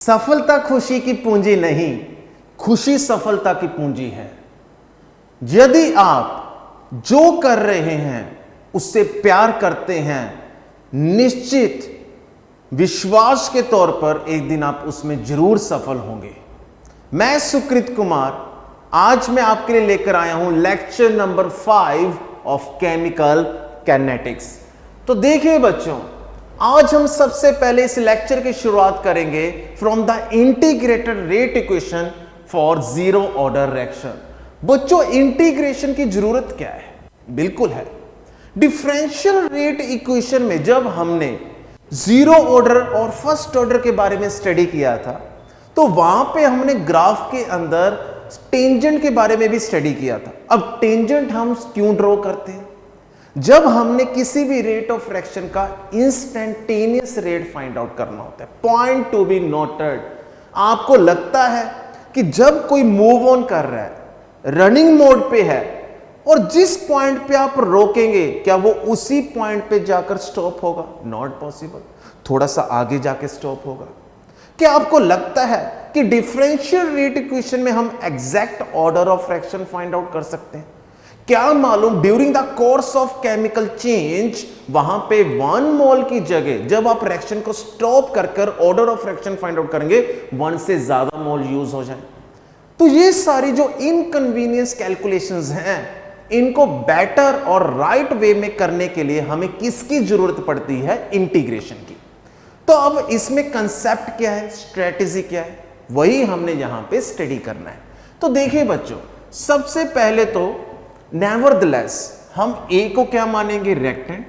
सफलता खुशी की पूंजी नहीं, खुशी सफलता की पूंजी है। यदि आप जो कर रहे हैं उससे प्यार करते हैं, निश्चित विश्वास के तौर पर एक दिन आप उसमें जरूर सफल होंगे। मैं सुकृत कुमार आज मैं आपके लिए लेकर आया हूं lecture number 5 of chemical kinetics. तो देखिए बच्चों, आज हम सबसे पहले इस लेक्चर की शुरुआत करेंगे from the integrated rate equation for zero order reaction. बच्चों, इंटीग्रेशन की जरूरत क्या है? बिल्कुल है। डिफरेंशियल रेट इक्वेशन में जब हमने जीरो ऑर्डर और फर्स्ट ऑर्डर के बारे में स्टडी किया था, तो वहां पे हमने ग्राफ के अंदर टेंजेंट के बारे में भी स्टडी किया था। अब टेंजेंट हम क्यों ड्रॉ करते हैं? जब हमने किसी भी रेट ऑफ फ्रैक्शन का इंस्टेंटेनियस रेट फाइंड आउट करना होता है, पॉइंट टू बी नोटेड। आपको लगता है कि जब कोई मूव ऑन कर रहा है, रनिंग मोड पे है, और जिस पॉइंट पे आप रोकेंगे, क्या वो उसी पॉइंट पे जाकर स्टॉप होगा? Not possible. थोड़ा सा आगे जाके स्टॉप होगा। क्या आपको लगता है कि डिफरेंशियल रेट इक्वेशन में हम exact order of fraction find out कर सकते हैं? क्या मालूम during the course of chemical change वहां पे 1 मोल की जगह जब आप रिएक्शन को स्टॉप कर order of fraction find out करेंगे, 1 से ज्यादा मोल यूज हो जाए। तो ये सारी जो इनकन्वीनियंस कैलकुलेशंस हैं, इनको बेटर और राइट वे में करने के लिए हमें किसकी जरूरत पड़ती है? इंटीग्रेशन की। तो अब इसमें कंसेप्ट क्या है, स्ट्रेटेजी क्या है, वही हमने यहां पे स्टडी करना है। तो देखिए बच्चों, सबसे पहले तो नेवरदलेस हम ए को क्या मानेंगे? Reactant,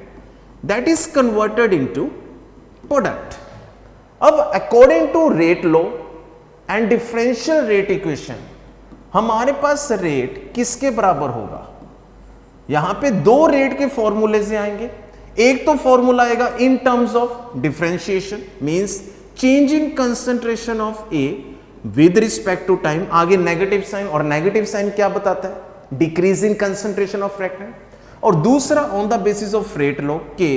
that is converted into product. अब according to rate law and differential rate equation, हमारे पास रेट किसके बराबर होगा? यहां पे 2 रेट के फॉर्मूले से आएंगे। एक तो फॉर्मूला आएगा in terms of differentiation, means change in concentration of A with respect to time. आगे नेगेटिव साइन, और नेगेटिव साइन क्या बताता है? Decrease in concentration of reactant. और दूसरा on the basis of rate law k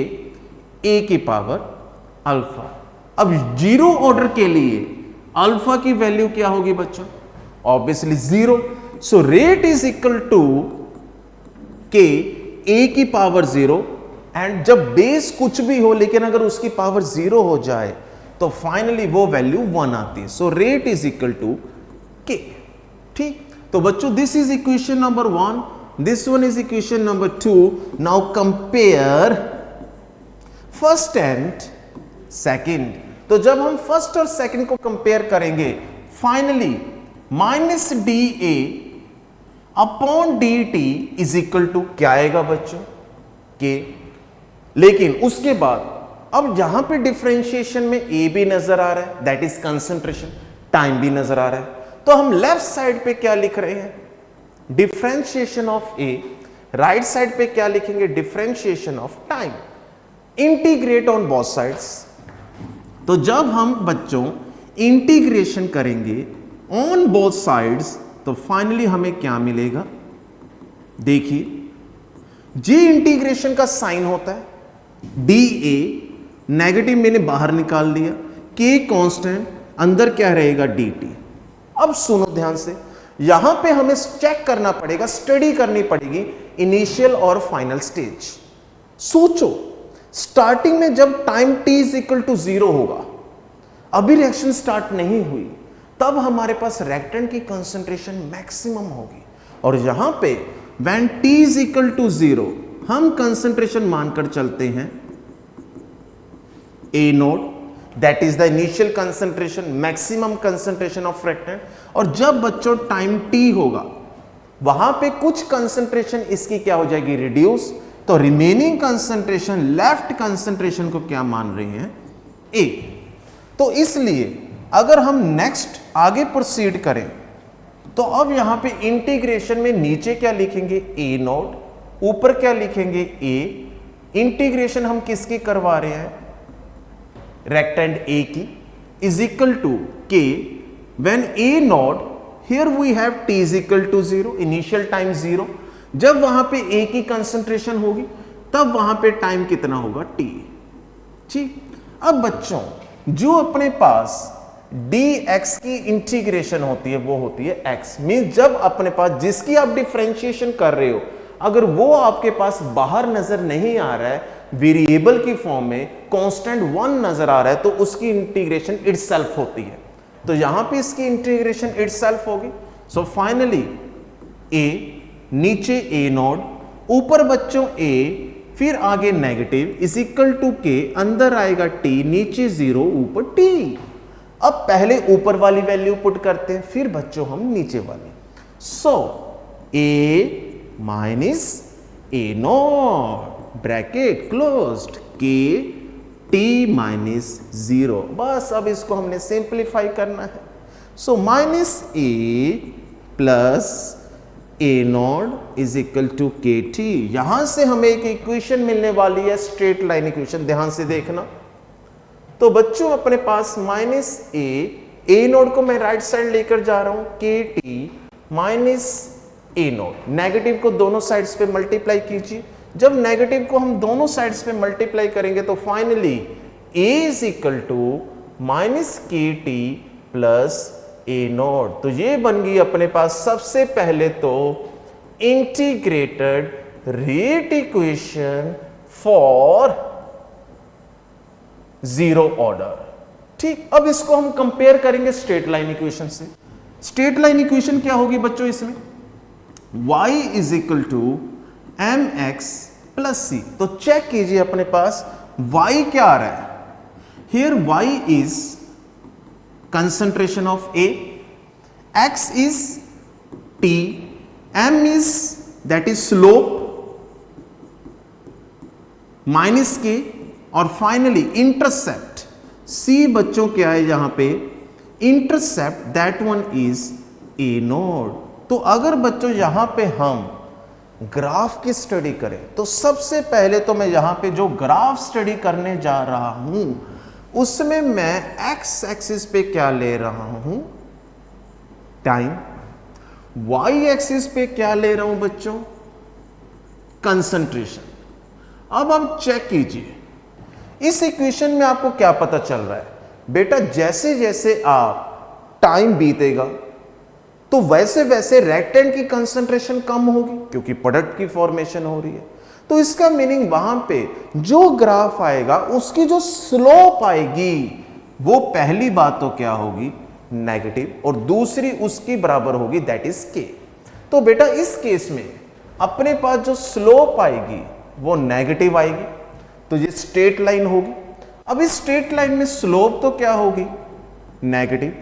A की power alpha. अब zero order के लिए अल्फा की वैल्यू क्या होगी बच्चों? Obviously 0। So rate is equal to के ए की पावर 0, एंड जब बेस कुछ भी हो लेकिन अगर उसकी पावर 0 हो जाए तो फाइनली वो वैल्यू 1 आती है। So rate is equal to k. ठीक, तो बच्चों this is equation number 1, this one is equation number 2। Now compare first and second. तो जब हम फर्स्ट और सेकंड को कंपेयर करेंगे, finally minus d A upon d t is equal to क्या आएगा बच्चों? के। लेकिन उसके बाद अब यहां पे डिफरेंशिएशन में ए भी नजर आ रहा है, दैट इज कंसंट्रेशन, टाइम भी नजर आ रहा है। तो हम लेफ्ट साइड पे क्या लिख रहे हैं? Differentiation of A. Right side पे क्या लिखेंगे? Differentiation of time. Integrate on both sides. तो जब हम बच्चों इंटीग्रेशन करेंगे ऑन बोथ साइड्स, तो फाइनली हमें क्या मिलेगा? देखिए, जी इंटीग्रेशन का साइन होता है डी ए, नेगेटिव मैंने बाहर निकाल दिया, के कांस्टेंट, अंदर क्या रहेगा? D T. अब सुनो ध्यान से, यहां पे हमें चेक करना पड़ेगा, स्टडी करनी पड़ेगी इनिशियल और फाइनल स्टेज। सोचो, स्टार्टिंग में जब time t is equal to 0 होगा, अभी रिएक्शन स्टार्ट नहीं हुई, तब हमारे पास रिएक्टेंट की कंसंट्रेशन मैक्सिमम होगी। और यहां पे when t is equal to 0, हम कंसंट्रेशन मानकर चलते हैं A naught, that is the initial concentration, maximum concentration of reactant. और जब बच्चों टाइम t होगा, वहां पे कुछ कंसंट्रेशन इसकी क्या हो जाएगी? रिड्यूस। तो रिमेनिंग कंसंट्रेशन, लेफ्ट कंसंट्रेशन को क्या मान रहे हैं? A। तो इसलिए अगर हम नेक्स्ट आगे प्रोसीड करें, तो अब यहां पे इंटीग्रेशन में नीचे क्या लिखेंगे? ए नोट, ऊपर क्या लिखेंगे? ए। इंटीग्रेशन हम किसकी करवा रहे हैं? रेक्टेंट ए की, is equal to k when A naught, here we have t is equal to 0, initial time 0। जब वहां पे ए की कंसंट्रेशन होगी, तब वहां पे टाइम कितना होगा? टी। ठीक, अब बच्चों जो अपने पास dx की इंटीग्रेशन होती है वो होती है x। मीन जब अपने पास जिसकी आप डिफरेंशिएशन कर रहे हो अगर वो आपके पास बाहर नजर नहीं आ रहा है, वेरिएबल की फॉर्म में कांस्टेंट 1 नजर आ रहा है, तो उसकी इंटीग्रेशन इटसेल्फ होती है। तो यहां पे इसकी इंटीग्रेशन इटसेल्फ होगी। सो फाइनली a, नीचे a नोड, ऊपर बच्चों a, फिर आगे negative is equal to k, अंदर आएगा t, नीचे 0, ऊपर t। अब पहले ऊपर वाली वैल्यू पुट करते हैं, फिर बच्चों हम नीचे वाली। So a minus a naught bracket closed, k t minus 0। बस अब इसको हमने सिंप्लीफाई करना है। So minus a plus a naught is equal to k t. यहां से हमें एक इक्वेशन मिलने वाली है, स्ट्रेट लाइन इक्वेशन, ध्यान से देखना। तो बच्चों अपने पास माइनस a नोट को मैं राइट साइड लेकर जा रहा हूं, के t minus a note. Negative को दोनों साइड्स पे मल्टीप्लाई कीजिए। जब नेगेटिव को हम दोनों साइड्स पे मल्टीप्लाई करेंगे तो finally a is equal to minus के टी प्लस a नोट। तो ये बन गई अपने पास सबसे पहले तो integrated rate equation for zero order. ठीक, अब इसको हम कंपेयर करेंगे स्ट्रेट लाइन इक्वेशन से। स्ट्रेट लाइन इक्वेशन क्या होगी बच्चों इसमें, y is equal to m x plus c. तो चेक कीजिए अपने पास y क्या आ रहा है, here y is concentration of A, X is T, M is that is slope minus K, और फाइनली इंटरसेप्ट C बच्चों क्या है यहां पे, intercept that one is A node. तो अगर बच्चों यहां पे हम ग्राफ की स्टडी करें तो सबसे पहले तो मैं यहां पे जो ग्राफ स्टडी करने जा रहा हूं उसमें मैं एक्स एक्सिस पे क्या ले रहा हूं, टाइम। वाई एक्सिस पे क्या ले रहा हूं बच्चों, कंसंट्रेशन। अब आप चेक कीजिए इस इक्वेशन में आपको क्या पता चल रहा है बेटा, जैसे जैसे आप टाइम बीतेगा तो वैसे वैसे रेक्टेंट की कंसंट्रेशन कम होगी क्योंकि प्रोडक्ट की फॉर्मेशन हो रही है। तो इसका मीनिंग वहां पे जो ग्राफ आएगा उसकी जो स्लोप आएगी वो पहली बात तो क्या होगी, नेगेटिव, और दूसरी उसकी बराबर होगी दैट इज के। तो बेटा इस केस में अपने पास जो स्लोप आएगी वो नेगेटिव आएगी, तो ये स्ट्रेट लाइन होगी। अब इस स्ट्रेट लाइन में स्लोप तो क्या होगी, negative,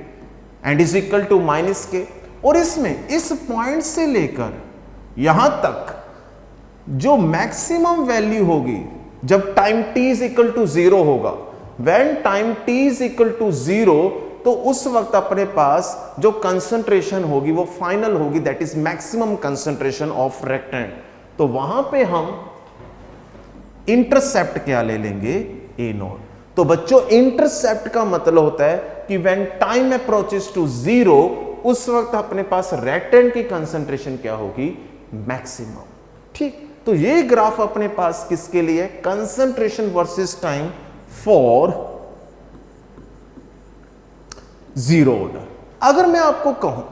and is equal to minus k. और इसमें इस पॉइंट से लेकर यहां तक जो मैक्सिमम वैल्यू होगी जब time t is equal to 0 होगा, when time t is equal to 0, तो उस वक्त अपने पास जो कंसंट्रेशन होगी वो फाइनल होगी that is maximum concentration of reactant. तो वहां पे हम इंटरसेप्ट क्या ले लेंगे, a नोट। तो बच्चों इंटरसेप्ट का मतलब होता है कि व्हेन टाइम अप्रोचेस टू 0 उस वक्त अपने पास रेक्टेंट की कंसंट्रेशन क्या होगी, मैक्सिमम। ठीक, तो ये ग्राफ अपने पास किसके लिए, concentration versus time for zero order. अगर मैं आपको कहूं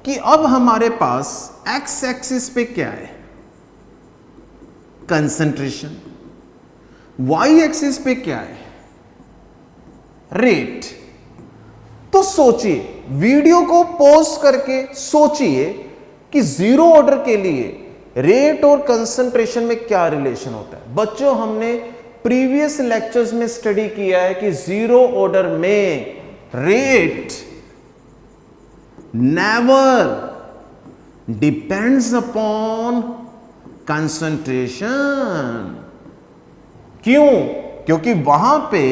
कि अब हमारे पास एक्स एक्सिस पे क्या है, कंसंट्रेशन, वाई एक्सिस पे क्या है, रेट, तो सोचिए, वीडियो को पॉज करके सोचिए कि जीरो ऑर्डर के लिए रेट और कंसंट्रेशन में क्या रिलेशन होता है। बच्चों हमने प्रीवियस लेक्चर्स में स्टडी किया है कि जीरो ऑर्डर में rate never depends upon concentration. क्यों, क्योंकि वहां पे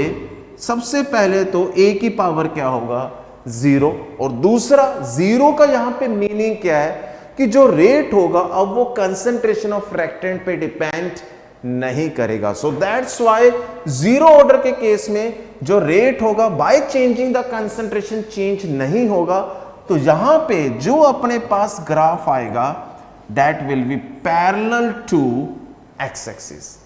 सबसे पहले तो a की पावर क्या होगा, 0, और दूसरा जीरो का यहां पे मीनिंग क्या है कि जो रेट होगा अब वो कंसंट्रेशन ऑफ रेक्टेंट पे डिपेंड नहीं करेगा। So that's why zero order के केस में जो रेट होगा by changing the concentration change नहीं होगा। तो यहां पे जो अपने पास ग्राफ आएगा that will be parallel to x axis.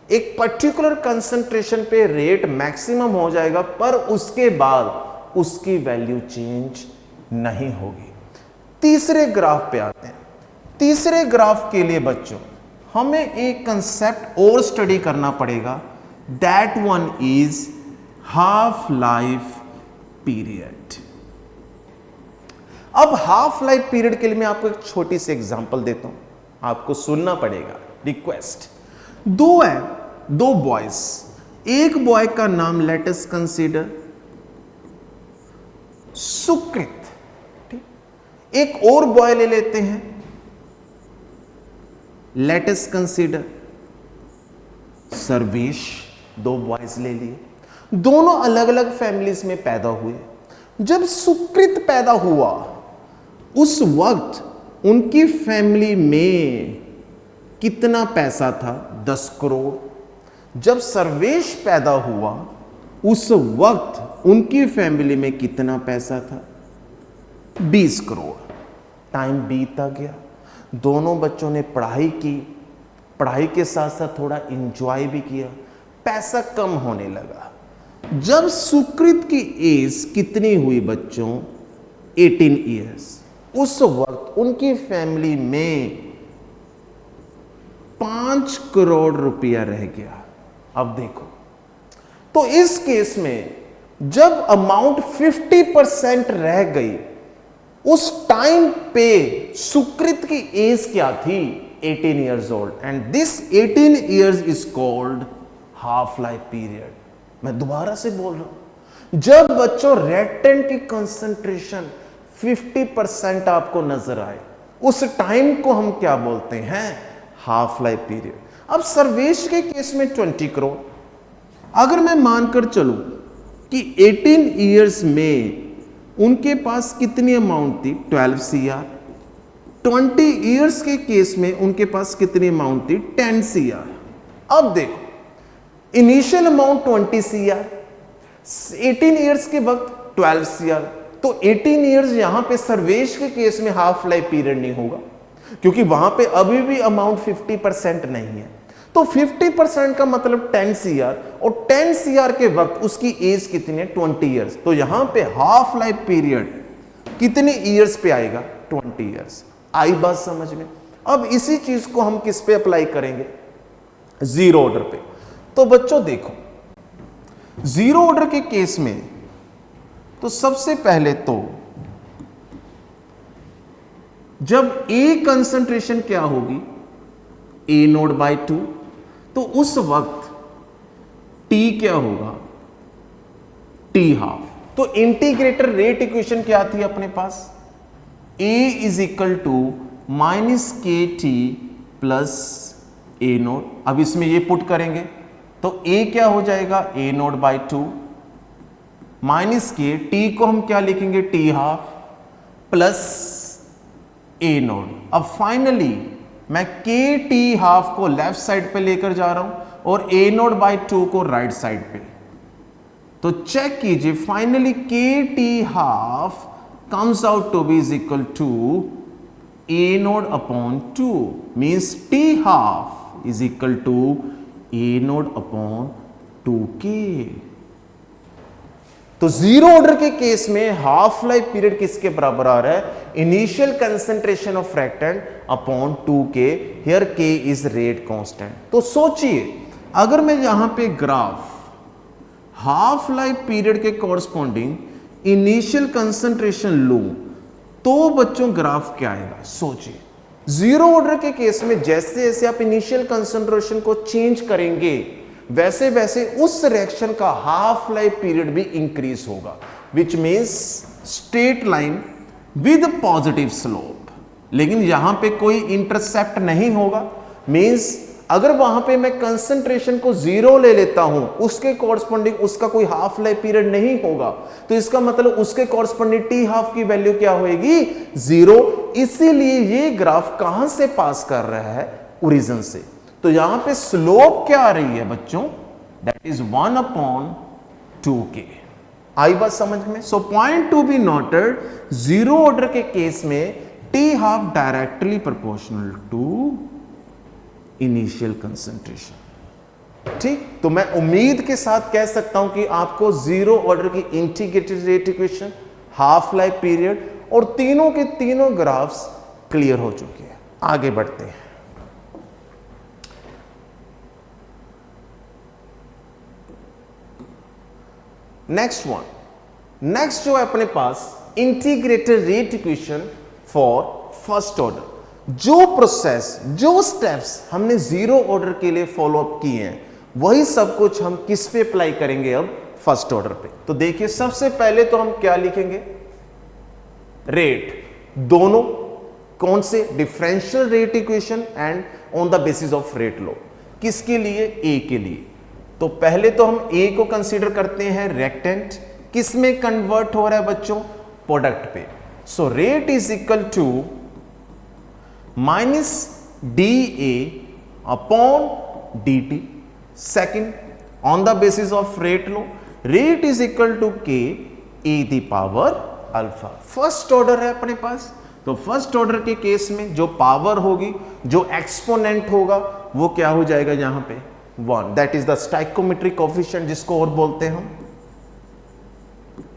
एक पर्टिकुलर कंसंट्रेशन पे रेट मैक्सिमम हो जाएगा, पर उसके बाद उसकी वैल्यू चेंज नहीं होगी। तीसरे ग्राफ पे आते हैं। तीसरे ग्राफ के लिए बच्चों हमें एक कंसेप्ट और स्टडी करना पड़ेगा, that one is half life period. अब हाफ लाइफ पीरियड के लिए मैं आपको एक छोटी सी एग्जांपल देता हूं, आपको सुनना पड़ेगा, रिक्वेस्ट। दो बॉयज, एक बॉय का नाम लेट अस कंसीडर सुकृत, ठीक, एक और बॉय ले लेते हैं, लेट अस कंसीडर सर्वेश। दो बॉयज ले लिए, दोनों अलग अलग फैमिलीज में पैदा हुए। जब सुकृत पैदा हुआ उस वक्त उनकी फैमिली में कितना पैसा था? 10 करोड़। जब सर्वेश पैदा हुआ उस वक्त उनकी फैमिली में कितना पैसा था? 20 करोड़। टाइम बीता गया, दोनों बच्चों ने पढ़ाई की, पढ़ाई के साथ साथ थोड़ा एंजॉय भी किया, पैसा कम होने लगा। जब सुकृत की एज कितनी हुई बच्चों? 18 ईयर्स। उस वक्त उनकी फैमिली में 5 करोड़ रुपया रह गया। अब देखो, तो इस केस में जब अमाउंट 50% रह गई, उस टाइम पे सुकृत की एज क्या थी? 18 years old, and this 18 years is called half life period. मैं दोबारा से बोल रहा हूं, जब बच्चों रेटेंट की कंसंट्रेशन 50% आपको नजर आए, उस टाइम को हम क्या बोलते हैं? Half life period. अब सर्वेश के केस में 20 करोड़। अगर मैं मानकर चलूं कि 18 ईयर्स में उनके पास कितनी अमाउंट थी? 12 CR। 20 ईयर्स के केस में उनके पास कितनी अमाउंट थी? 10 CR। अब देखो, इनिशियल अमाउंट 20 CR, 18 ईयर्स के वक्त 12 CR, तो 18 ईयर्स यहां पे सर्वेश के केस में हाफ लाइफ पीरियड नहीं होगा, क्योंकि वहां पे अभी भी अमाउंट 50% नहीं है। तो 50% का मतलब 10 CR, और 10 CR के वक्त उसकी एज कितनी है? 20 ईयर्स। तो यहां पे हाफ लाइफ पीरियड कितने ईयर्स पे आएगा? 20 ईयर्स। आई बात समझ में? अब इसी चीज को हम किस पे अप्लाई करेंगे? जीरो ऑर्डर पे। तो बच्चों देखो, जीरो ऑर्डर के केस में तो सबसे पहले तो जब ए कंसंट्रेशन क्या होगी? A0/2, तो उस वक्त टी क्या होगा? T half. तो इंटीग्रेटर रेट इक्वेशन क्या थी अपने पास? A = -KT + A0। अब इसमें ये पुट करेंगे तो A क्या हो जाएगा? A0/2 -K, T को हम क्या लिखेंगे? T half plus A0। अब फाइनली मैं KT हाफ को लेफ्ट साइड पे लेकर जा रहा हूं और A0/2 को राइट साइड पे। तो चेक कीजिए, finally KT half comes out to be = A0/2, means T half is = A0/2K। तो जीरो ऑर्डर के केस में हाफ लाइफ पीरियड किसके बराबर आ रहा है? Initial concentration of reactant upon 2K। Here K is rate constant. तो सोचिए, अगर मैं यहां पे ग्राफ हाफ लाइफ पीरियड के कॉरस्पॉन्डिंग इनिशियल कंसंट्रेशन लूं तो बच्चों ग्राफ क्या आएगा? सोचिए, जीरो ऑर्डर के केस में जैसे जैसे आप इनिशियल कंसंट्रेशन को चेंज करेंगे वैसे वैसे उस रिएक्शन का हाफ लाइफ पीरियड भी इंक्रीज होगा, which means straight line with positive slope. लेकिन यहां पे कोई इंटरसेप्ट नहीं होगा, मीन्स अगर वहां पे मैं कंसंट्रेशन को 0 ले लेता हूं, उसके कॉरस्पॉन्डिंग उसका कोई हाफ लाइफ पीरियड नहीं होगा, तो इसका मतलब उसके कॉरस्पॉन्डिंग टी हाफ की वैल्यू क्या होगी? 0। इसीलिए ये ग्राफ कहां से पास कर रहा है? ओरिजिन से। तो यहां पे स्लोप क्या आ रही है बच्चों? That is 1/2K। आई बात समझ में? So point to be noted, zero order के केस में T half directly proportional to initial concentration. ठीक, तो मैं उम्मीद के साथ कह सकता हूं कि आपको जीरो ऑर्डर की integrated rate equation, half life period और तीनों के तीनों ग्राफ्स क्लियर हो चुके हैं। आगे बढ़ते हैं। नेक्स्ट जो है अपने पास integrated rate equation for first order. जो प्रोसेस, जो स्टेप्स हमने जीरो ऑर्डर के लिए फॉलो अप किए हैं, वही सब कुछ हम किस पे अप्लाई करेंगे अब? फर्स्ट ऑर्डर पे। तो देखिए, सबसे पहले तो हम क्या लिखेंगे? रेट। दोनों कौन से? Differential rate equation and on the basis of rate law. किसके लिए? ए के लिए। तो पहले तो हम ए को कंसीडर करते हैं रेक्टेंट। किस में कन्वर्ट हो रहा है बच्चों? प्रोडक्ट पे। So rate is equal to minus d A upon d t. Second, on the basis of rate law, rate is equal to के A the power alpha. First order है अपने पास, तो फर्स्ट ऑर्डर के case में जो power होगी, जो exponent होगा, वो क्या हो जाएगा यहां पे? 1। That is the stoichiometric coefficient, जिसको और बोलते हैं हम।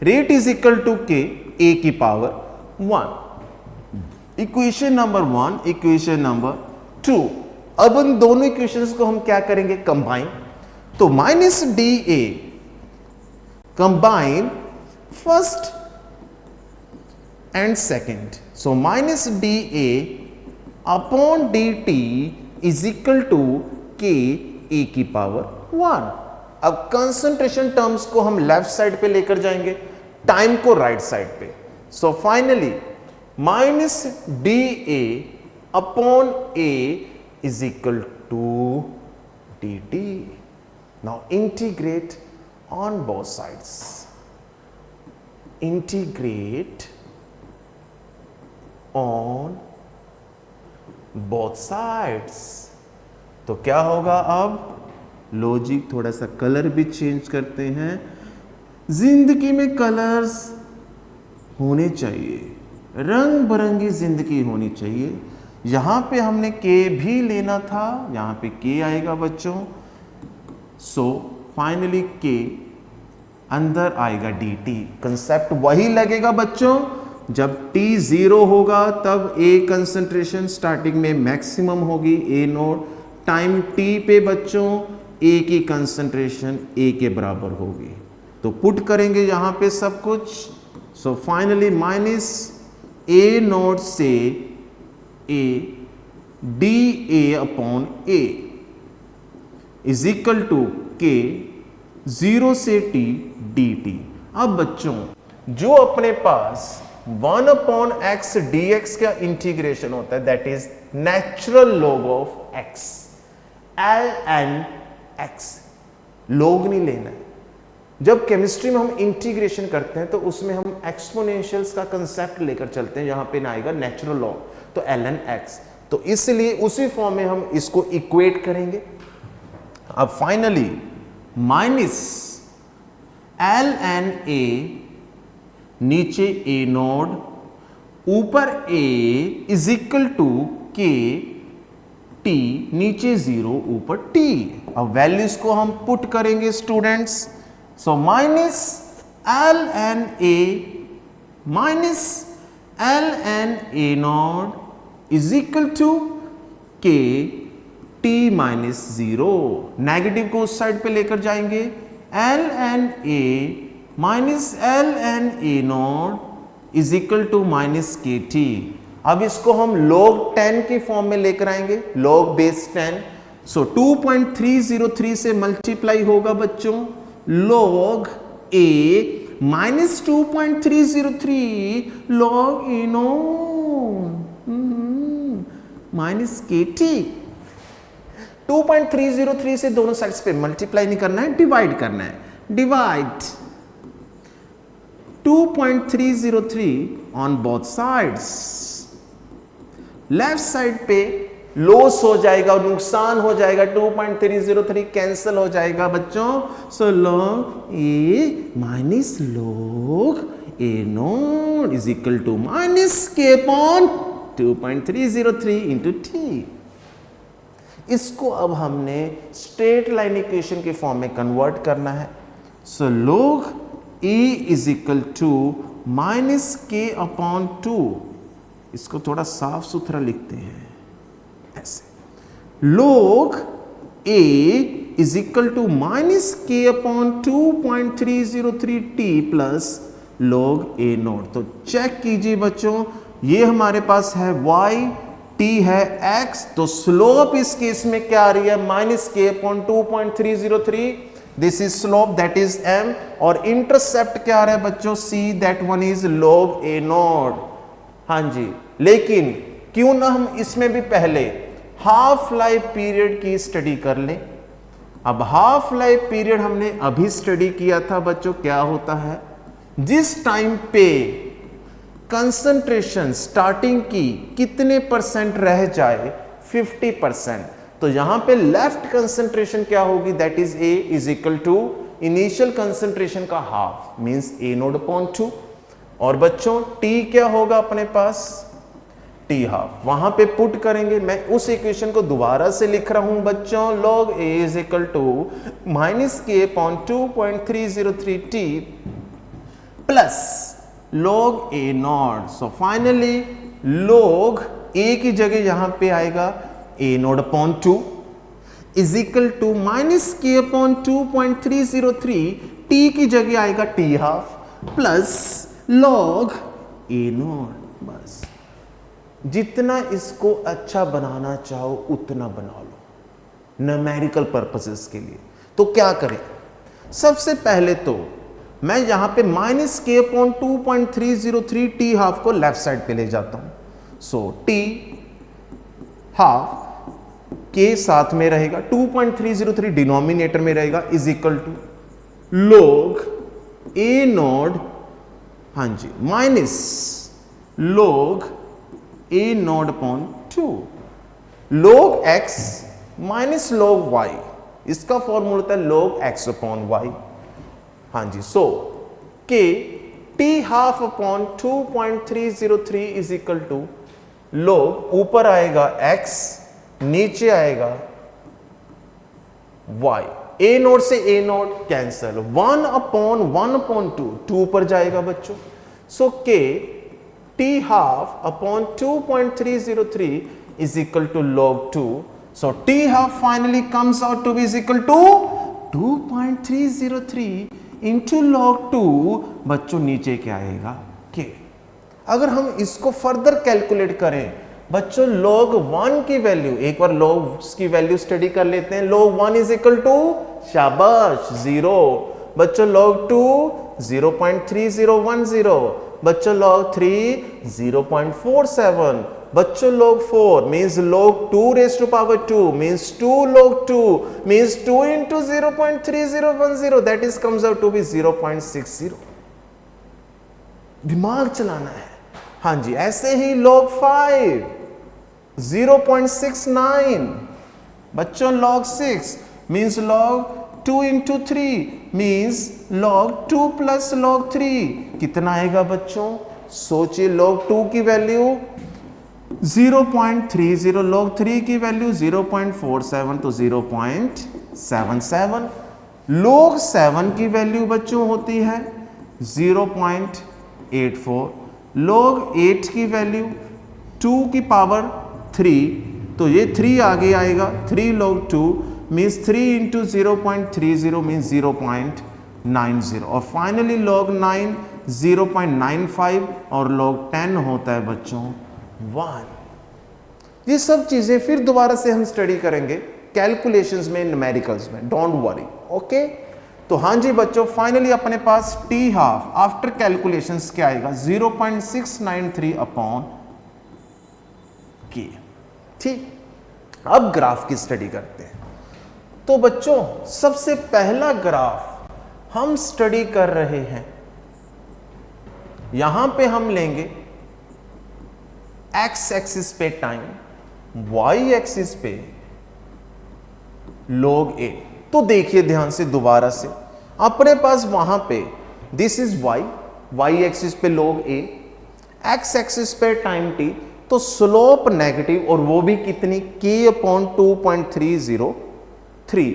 रेट इज इक्वल टू के ए की power 1। Equation number 1। Equation number 2। अब इन दोनों इक्वेशंस को हम क्या करेंगे? कंबाइन। तो minus d A combine first and second. So minus d A upon d t is equal to के ए की पावर 1। अब कंसंट्रेशन टर्म्स को हम लेफ्ट साइड पे लेकर जाएंगे, टाइम को राइट साइड पे। So finally minus d A upon A is equal to d t. Now integrate on both sides. Integrate on both sides. तो क्या होगा? अब लॉजिक, थोड़ा सा कलर भी चेंज करते हैं। जिंदगी में कलर्स होने चाहिए, रंग बिरंगी जिंदगी होनी चाहिए। यहां पे हमने के भी लेना था, यहां पे के आएगा बच्चों। सो फाइनली के अंदर आएगा डी टी। कंसेप्ट वही लगेगा बच्चों, जब t 0 होगा तब A कंसंट्रेशन स्टार्टिंग में मैक्सिमम होगी, A नोट। टाइम t पे बच्चों A की कंसंट्रेशन A के बराबर होगी। तो पुट करेंगे यहां पे सब कुछ। So finally minus A naught से A d A upon A is equal to k 0 से t डी टी। अब बच्चों, जो अपने पास 1 अपॉन एक्स डी एक्स का इंटीग्रेशन होता है, that is natural log of x, l n x. Log नहीं लेना है। जब केमिस्ट्री में हम इंटीग्रेशन करते हैं तो उसमें हम एक्सपोनेंशियल्स का कंसेप्ट लेकर चलते हैं, यहां पे ना आएगा नेचुरल लॉग, तो एल एन एक्स। तो इसलिए उसी फॉर्म में हम इसको इक्वेट करेंगे। अब finally minus l n A, नीचे ए नोड, ऊपर A is equal to k t, नीचे 0 ऊपर टी। अब वैल्यूज को हम पुट करेंगे students. So minus l n A naught is equal to k t minus 0। Negative को उस साइड पे लेकर जाएंगे। L n A minus l n A naught is equal to minus के टी। अब इसको हम log 10 की फॉर्म में लेकर आएंगे, log बेस 10। सो 2.303 से मल्टीप्लाई होगा बच्चों log a minus 2.303 log a note minus के टी। 2.303 से दोनों साइड्स पे मल्टीप्लाई नहीं करना है, डिवाइड करना है। Divide 2.303 on both sides. Left side पे लॉस हो जाएगा, नुकसान हो जाएगा, 2.303 कैंसिल हो जाएगा बच्चों। So log a minus log a naught is equal to minus k upon 2.303 into t. इसको अब हमने स्ट्रेट लाइन इक्वेशन के फॉर्म में कन्वर्ट करना है। So log a is equal to minus k upon 2, इसको थोड़ा साफ सुथरा लिखते हैं ऐसे, log a is equal to minus k upon 2.303 t plus log a naught. तो चेक कीजिए बच्चों, ये हमारे पास है y, t है x, तो स्लोप इस केस में क्या आ रही है, minus k upon 2.303, this is slope that is m, और इंटरसेप्ट क्या आ रहा है बच्चों, c, that one is log a naught. हाँ जी, लेकिन क्यों ना हम इसमें भी पहले हाफ लाइफ पीरियड की स्टडी कर लें। अब हाफ लाइफ पीरियड हमने अभी स्टडी किया था बच्चों, क्या होता है, जिस टाइम पे कंसंट्रेशन स्टार्टिंग की कितने परसेंट रह जाए, 50%, तो यहां पे लेफ्ट कंसंट्रेशन क्या होगी, that is a is equal to initial concentration का half, means a naught upon 2, और बच्चों t क्या होगा अपने पास, t हाफ, वहां पे पुट करेंगे। मैं उस इक्वेशन को दोबारा से लिख रहा हूं बच्चों, log a is equal to minus k upon 2.303 t plus log a naught. So finally log a की जगह यहां पे आएगा a naught upon 2 is equal to minus k upon 2.303, t की जगह आएगा t half plus log a naught. बस जितना इसको अच्छा बनाना चाहो उतना बना लो न्यूमेरिकल पर्पसेस के लिए। तो क्या करें, सबसे पहले तो मैं यहां पे minus k upon 2.303 T half को लेफ्ट साइड पे ले जाता हूं। सो टी हाफ के साथ में रहेगा, 2.303 डिनोमिनेटर में रहेगा, is equal to log a naught, हाँ जी, minus log a naught upon 2, log x minus log y, इसका फॉर्मूला होता है log x अपॉन y। हाँ जी, so K T half upon 2.303 is equal to log, ऊपर आएगा x, नीचे आएगा y, a नोट से a नोट कैंसल, 1 अपॉन 2 पर जाएगा बच्चों। So K T half upon 2.303 is equal to log 2। So T half finally comes out to be is equal to 2.303 into log 2, बच्चों नीचे क्या आएगा, के। अगर हम इसको फर्दर कैलकुलेट करें बच्चों, log 1 की वैल्यू, एक बार log की वैल्यू स्टडी कर लेते हैं, log 1 इज इक्वल टू, शाबाश, 0, बच्चों log 2 0.3010, बच्चों log 3 0.47, बच्चों log 4 means log 2 raised to power 2 means 2 log 2 means 2 into 0.3010, that is comes out to be 0.60। दिमाग चलाना है। हाँ जी, ऐसे ही log 5 0.69, बच्चों log 6 means log 2 into 3 means log 2 plus log 3, कितना आएगा बच्चों, सोचिए, log 2 की वैल्यू 0.30, log 3 की वैल्यू 0.47, तो 0.77, log 7 की वैल्यू बच्चों होती है 0.84, log 8 की वैल्यू 2 की पावर 3, तो ये 3 आगे आएगा, 3 log 2 मीन्स 3 into 0.30 मीन्स 0.90, और फाइनली log 9 0.95, और log 10 होता है बच्चों 1। ये सब चीजें फिर दोबारा से हम स्टडी करेंगे कैलकुलेशंस में, न्यूमेरिकल्स में, डोंट वरी, ओके। तो हाँ जी बच्चों, फाइनली अपने पास टी हाफ आफ्टर कैलकुलेशंस क्या आएगा, 0.693 अपॉन के। ठीक, अब ग्राफ की स्टडी करते हैं। तो बच्चों, सबसे पहला ग्राफ हम स्टडी कर रहे हैं, यहां पे हम लेंगे एक्स एक्सिस पे टाइम, वाई एक्सिस पे log a। तो देखिए ध्यान से दोबारा से, अपने पास वहां पे this is y, y axis पे log a, x एक्सिस पे टाइम t, तो स्लोप नेगेटिव, और वो भी कितनी, k/2.303।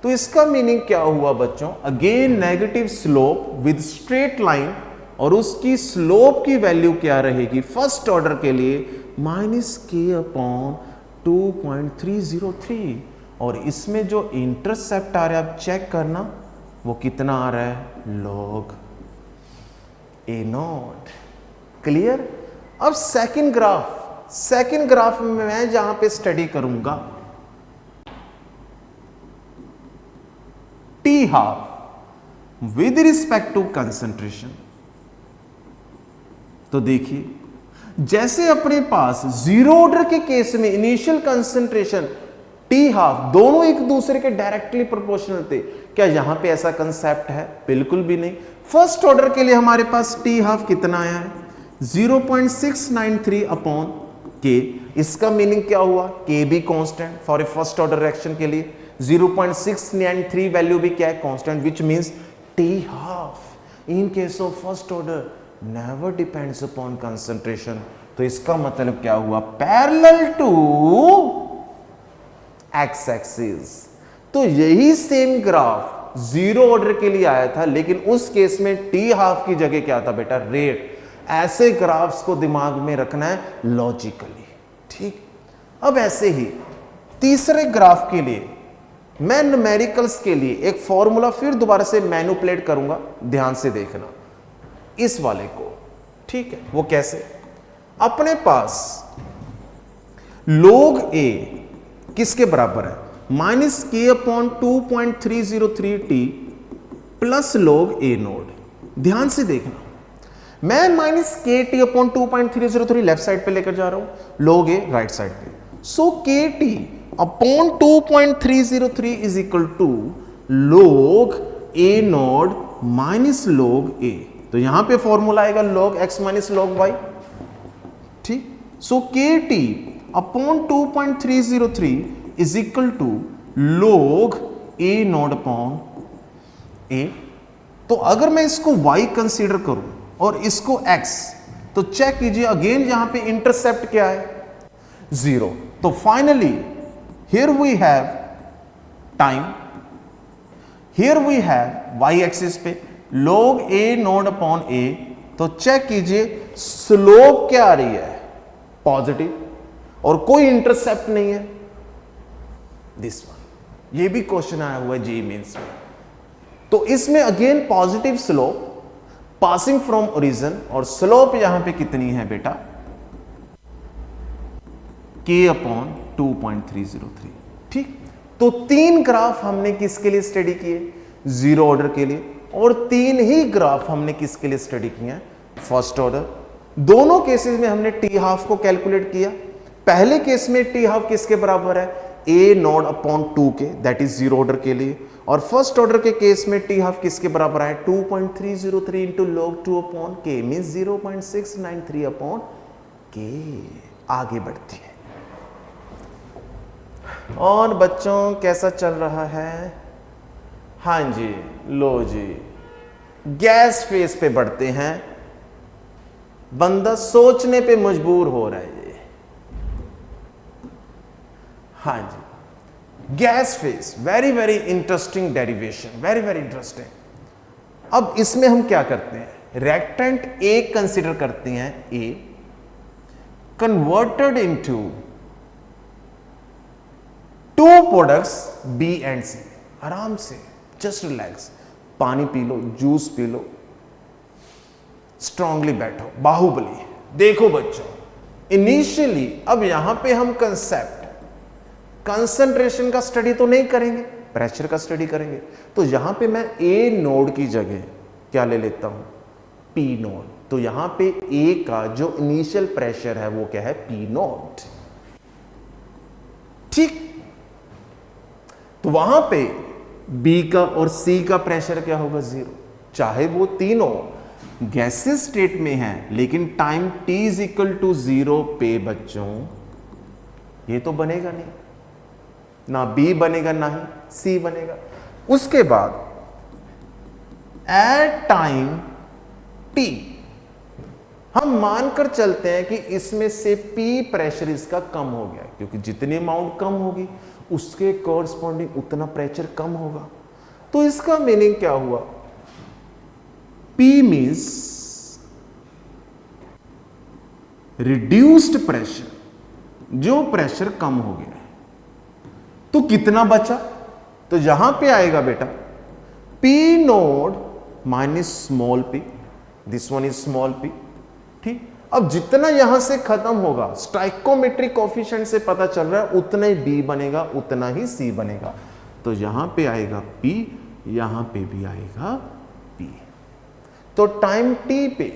तो इसका मीनिंग क्या हुआ बच्चों, again negative slope with straight line, और उसकी स्लोप की वैल्यू क्या रहेगी फर्स्ट ऑर्डर के लिए -k/2.303। और इसमें जो इंटरसेप्ट आ रहा है आप चेक करना, वो कितना आ रहा है, log a0। क्लियर। अब सेकंड ग्राफ में मैं जहां पे स्टडी करूंगा T half with respect to concentration. तो देखिए, जैसे अपने पास जीरो ऑर्डर के केस में इनिशियल कंसंट्रेशन टी हाफ दोनों एक दूसरे के डायरेक्टली प्रोपोर्शनल थे, क्या यहां पे ऐसा कंसेप्ट है, बिल्कुल भी नहीं। फर्स्ट ऑर्डर के लिए हमारे पास टी हाफ कितना आया है 0.693/k। इसका मीनिंग क्या हुआ, k भी constant for a first order reaction के लिए, 0.693 वैल्यू भी क्या है, constant, which means T half in case of first order never depends upon concentration. तो इसका मतलब क्या हुआ, पैरेलल टू एक्स एक्सिस। तो यही सेम ग्राफ जीरो ऑर्डर के लिए आया था, लेकिन उस केस में टी हाफ की जगह क्या था बेटा, रेट। ऐसे ग्राफ्स को दिमाग में रखना है लॉजिकली, ठीक। अब ऐसे ही तीसरे ग्राफ के लिए मैं न्यूमेरिकल्स के लिए एक फॉर्मूला फिर दोबारा से मैनिपुलेट करूंगा, ध्यान से देखना इस वाले को, ठीक है। वो कैसे, अपने पास log a किसके बराबर है, -k/2.303t प्लस log a0। ध्यान से देखना, मैं -kt/2.303 लेफ्ट साइड पे लेकर जा रहा हूं, log a राइट साइड पे। So kt/2.303 is equal to log a0 minus log a। तो यहां पे फॉर्मूला आएगा log x minus log y, ठीक। So kt/2.303 is equal to log a0/a। तो अगर मैं इसको y कंसीडर करूं और इसको x, तो चेक कीजिए अगेन यहां पे इंटरसेप्ट क्या है, 0। तो finally here we have time, here we have y axis पे log a0/a। तो चेक कीजिए स्लोप क्या आ रही है, पॉजिटिव, और कोई इंटरसेप्ट नहीं है, दिस वन। ये भी क्वेश्चन आया हुआ है जेईई मेंस में। तो इसमें again positive slope passing from origin, और स्लोप यहां पे कितनी है बेटा, k/2.303, ठीक। तो तीन ग्राफ हमने किसके लिए स्टडी किए, जीरो ऑर्डर के लिए, और तीन ही ग्राफ हमने किसके लिए स्टडी किए हैं, फर्स्ट ऑर्डर। दोनों केसेस में हमने टी हाफ को कैलकुलेट किया। पहले केस में टी हाफ किसके बराबर है, a0/2k, that is zero order के लिए। और फर्स्ट ऑर्डर के केस में टी हाफ किसके बराबर है, 2.303 into log 2/k means 0.693/k। आगे बढ़ती है। और बच्चों कैसा चल रहा है, हाँ जी, लो जी, गैस फेज पे बढ़ते हैं। बंदा सोचने पे मजबूर हो रहा है ये, हाँ जी, gas phase, very very interesting derivation, very very interesting. अब इसमें हम क्या करते हैं, रिएक्टेंट ए कंसिडर करते हैं, A converted into two products B and C. आराम से जस्ट रिलैक्स, पानी पी लो, जूस पी लो, स्ट्रांगली बैठो, बाहुबली। देखो बच्चों, इनिशियली अब यहां पे हम कंसेप्ट कंसंट्रेशन का स्टडी तो नहीं करेंगे, प्रेशर का स्टडी करेंगे। तो यहां पे मैं ए नोड की जगह क्या ले लेता हूं, पी नोड। तो यहां पे ए का जो इनिशियल प्रेशर है वो क्या है, पी नोट, ठीक। तो वहां पे बी का और सी का प्रेशर क्या होगा, 0। चाहे वो तीनों गैसेस स्टेट में हैं, लेकिन time t is equal to 0 पे बच्चों ये तो बनेगा नहीं, ना बी बनेगा ना ही सी बनेगा। उसके बाद एट टाइम t हम मानकर चलते हैं कि इसमें से P प्रेशर इसका कम हो गया, क्योंकि जितनी अमाउंट कम होगी उसके कॉरस्पॉन्डिंग उतना प्रेशर कम होगा। तो इसका मीनिंग क्या हुआ? P मीन्स रिड्यूस्ड प्रेशर, जो प्रेशर कम हो गया है। तो कितना बचा? तो यहां पे आएगा बेटा P node minus small p, this one is small p, ठीक। अब जितना यहां से खत्म होगा स्टाइकोमेट्रिक कोएफिशिएंट से पता चल रहा है उतना ही B बनेगा, उतना ही C बनेगा। तो यहां पे आएगा P, यहां पे भी आएगा P। तो टाइम t पे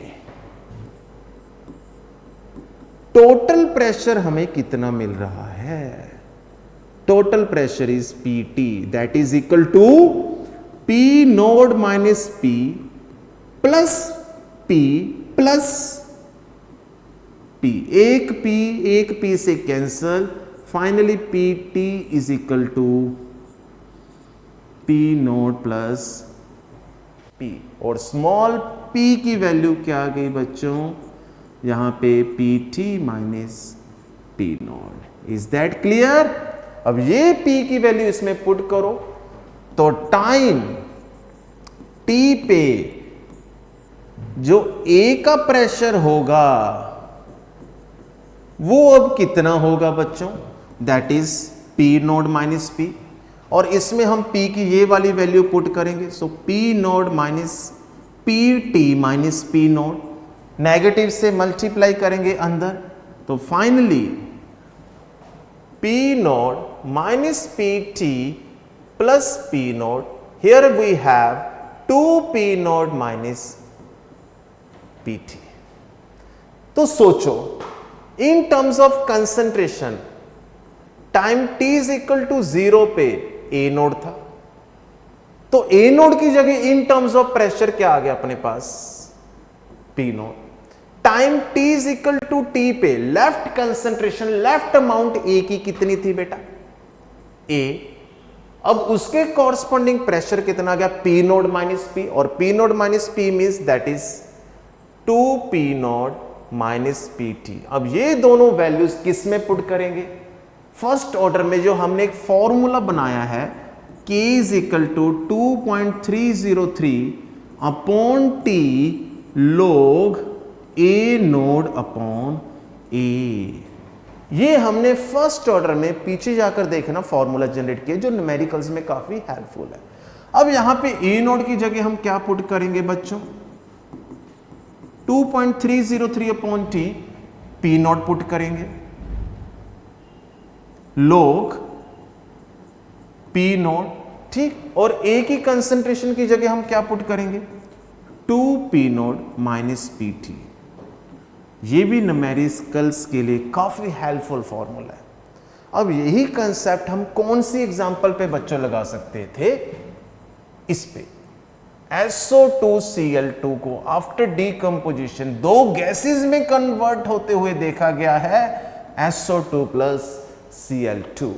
टोटल प्रेशर हमें कितना मिल रहा है? Total pressure is PT, that is equal to P node minus P plus P plus P। एक P से cancel, finally PT is equal to P node plus P। और small p की value क्या आ गई बच्चों? यहां पे PT minus P node. Is that clear? अब ये P की वैल्यू इसमें पुट करो तो टाइम T पे जो A का प्रेशर होगा वो अब कितना होगा बच्चों? That is P node minus P। और इसमें हम P की ये वाली वैल्यू पुट करेंगे, so P node minus PT minus P node, negative से मल्टीप्लाई करेंगे अंदर, तो finally P node minus PT plus P node, here we have 2P node minus PT। तो सोचो in terms of concentration time t is equal to 0 पे A node था, तो A node की जगह इन टर्म्स ऑफ प्रेशर क्या आ गया अपने पास? P node. Time t is equal to T पे left concentration, left amount A की कितनी थी बेटा? A। अब उसके कॉरस्पॉन्डिंग प्रेशर कितना आ गया? P नोड माइनस P, और P node minus P means that is 2P node minus PT। अब ये दोनों वैल्यूज किस में पुट करेंगे? फर्स्ट ऑर्डर में जो हमने एक फॉर्मूला बनाया है K is equal to 2.303 upon T log A node upon A। ये हमने फर्स्ट ऑर्डर में पीछे जाकर देखना फॉर्मूला जनरेट किया जो न्यूमेरिकल्स में काफी हेल्पफुल है। अब यहां पे A नोड की जगह हम क्या पुट करेंगे बच्चों? 2.303 upon T, P node put करेंगे, log P नोड, ठीक। और A की कंसंट्रेशन की जगह हम क्या पुट करेंगे? 2P node minus PT। ये भी न्यूमेरिकल्स के लिए काफी हेल्पफुल फॉर्मूला है। अब यही कंसेप्ट हम कौन सी एग्जांपल पे बच्चों लगा सकते थे? इस पे SO2Cl2 को आफ्टर डीकंपोजिशन दो गैसेस में कन्वर्ट होते हुए देखा गया है, SO2 प्लस Cl2।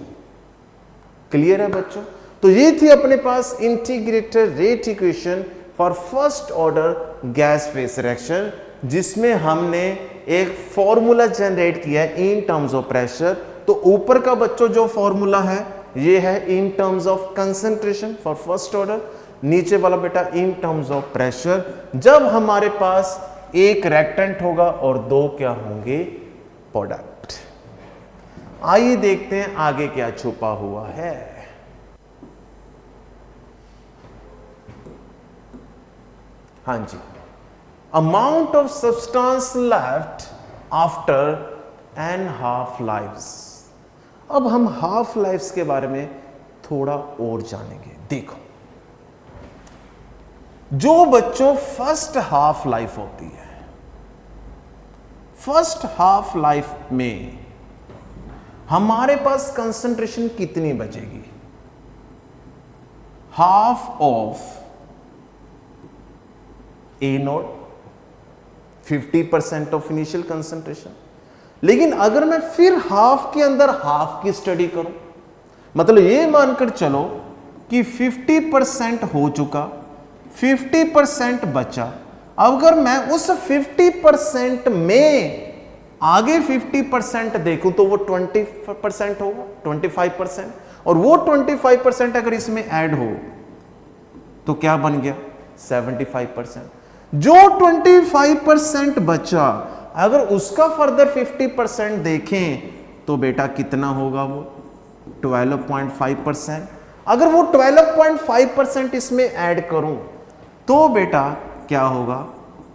क्लियर है बच्चों? तो ये थी अपने पास integrated rate equation for first order gas phase reaction, जिसमें हमने एक फॉर्मूला जनरेट किया है इन टर्म्स ऑफ प्रेशर। तो ऊपर का बच्चों जो फॉर्मूला है ये है इन terms of concentration for first order, नीचे वाला बेटा इन टर्म्स ऑफ प्रेशर। जब हमारे पास एक रिएक्टेंट होगा और दो क्या होंगे? प्रोडक्ट। आइए देखते हैं आगे क्या छुपा हुआ है। हां जी, amount of substance left after an half lifes. अब हम हाफ लाइफ्स के बारे में थोड़ा और जानेंगे। देखो, जो बच्चों फर्स्ट हाफ लाइफ होती है, फर्स्ट हाफ लाइफ में हमारे पास कंसंट्रेशन कितनी बचेगी? Half of A node, 50% of initial concentration. लेकिन अगर मैं फिर हाफ के अंदर हाफ की स्टडी करूं, मतलब ये मानकर चलो कि 50% हो चुका, 50% बचा, अगर मैं उस 50% में आगे 50% देखूं तो वो 20% होगा, 25%, और वो 25% अगर इसमें ऐड हो तो क्या बन गया 75%। जो 25% बचा अगर उसका फर्दर 50% देखें तो बेटा कितना होगा वो 12.5%। अगर वो 12.5% इसमें ऐड करूं तो बेटा क्या होगा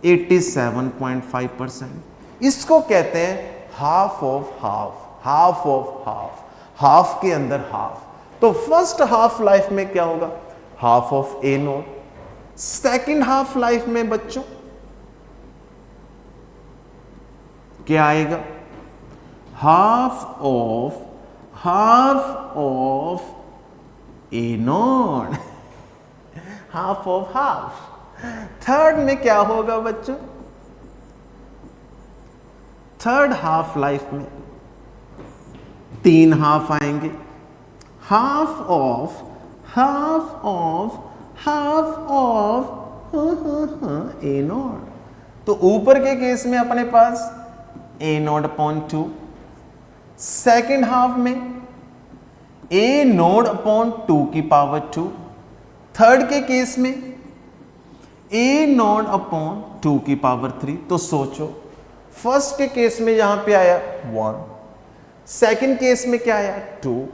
87.5%। इसको कहते हैं half of half, half of half, half के अंदर हाफ। तो फर्स्ट हाफ लाइफ में क्या होगा half of A note. Second half life में बच्चों क्या आएगा half of A note, half of half. Third में क्या होगा बच्चों थर्ड हाफ लाइफ में 3 हाफ आएंगे, हाफ ऑफ ए नॉट। तो ऊपर के केस में अपने पास ए नॉट अपॉन 2, सेकेंड हाफ में ए नॉट अपॉन 2 की पावर 2, थर्ड के केस में ए नॉट अपॉन 2 की पावर 3। तो सोचो फर्स्ट के केस में यहां पे आया 1, सेकेंड केस में क्या आया 2,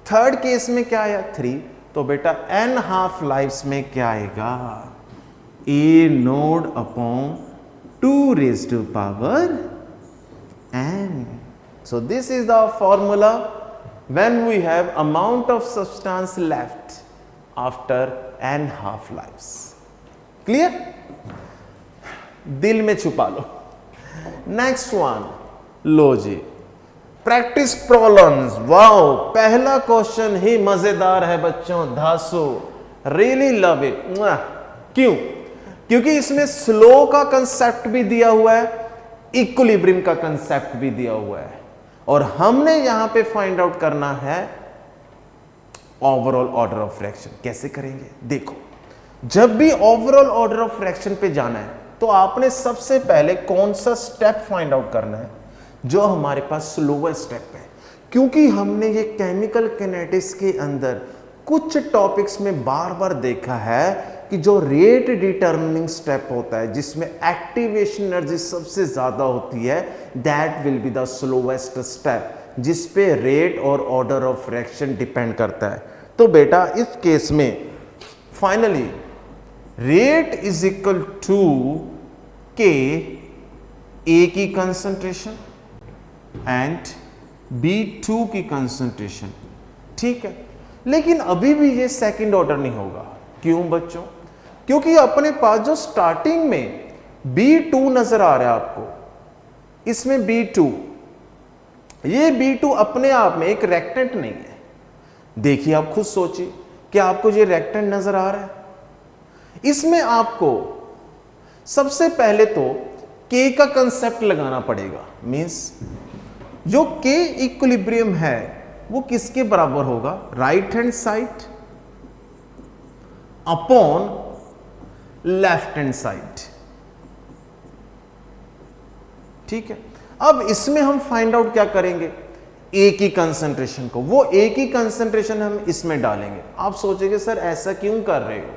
थर्ड केस में क्या आया 3। तो बेटा n हाफ लाइफ्स में क्या आएगा A node upon 2 raise to power n। So this is the formula when we have amount of substance left after n half lives. Clear? दिल में छुपा लो। नेक्स्ट वन लो जी प्रैक्टिस प्रॉब्लम्स। वाओ पहला question ही मजेदार है बच्चों, धासु रियली लव इट। क्यों? क्योंकि इसमें स्लो का कंसेप्ट भी दिया हुआ है, इक्विलिब्रियम का कंसेप्ट भी दिया हुआ है, और हमने यहां पे फाइंड आउट करना है ओवरऑल ऑर्डर ऑफ फ्रैक्शन। कैसे करेंगे देखो, जब भी ओवरऑल ऑर्डर ऑफ फ्रैक्शन पे जाना है तो आपने सबसे पहले कौन सा स्टेप फाइंड आउट करना है जो हमारे पास स्लोवेस्ट स्टेप है। क्योंकि हमने ये केमिकल किनेटिक्स के अंदर कुछ टॉपिक्स में बार बार देखा है कि जो रेट डिटरमिनिंग स्टेप होता है जिसमें एक्टिवेशन एनर्जी सबसे ज्यादा होती है, that will be the slowest step, जिस पे रेट और ऑर्डर ऑफ फ्रैक्शन डिपेंड करता है। तो बेटा इस केस में finally rate is equal to के ए की कंसंट्रेशन एंड B2 की कंसंट्रेशन। ठीक है, लेकिन अभी भी ये सेकंड ऑर्डर नहीं होगा। क्यों बच्चों? क्योंकि अपने पास जो स्टार्टिंग में B2 नजर आ रहा है आपको, इसमें B2, ये B2 अपने आप में एक रेक्टेंट नहीं है। देखिए आप खुद सोचिए, क्या आपको ये रेक्टेंट नजर आ रहा है? इसमें आपको सबसे पहले तो K का कंसेप्ट लगाना पड़ेगा। मींस जो K इक्विलिब्रियम है वो किसके बराबर होगा? Right hand side upon left hand side. ठीक है, अब इसमें हम फाइंड आउट क्या करेंगे? ए की कंसंट्रेशन को, वो ए की कंसंट्रेशन हम इसमें डालेंगे। आप सोचेंगे सर ऐसा क्यों कर रहे हो,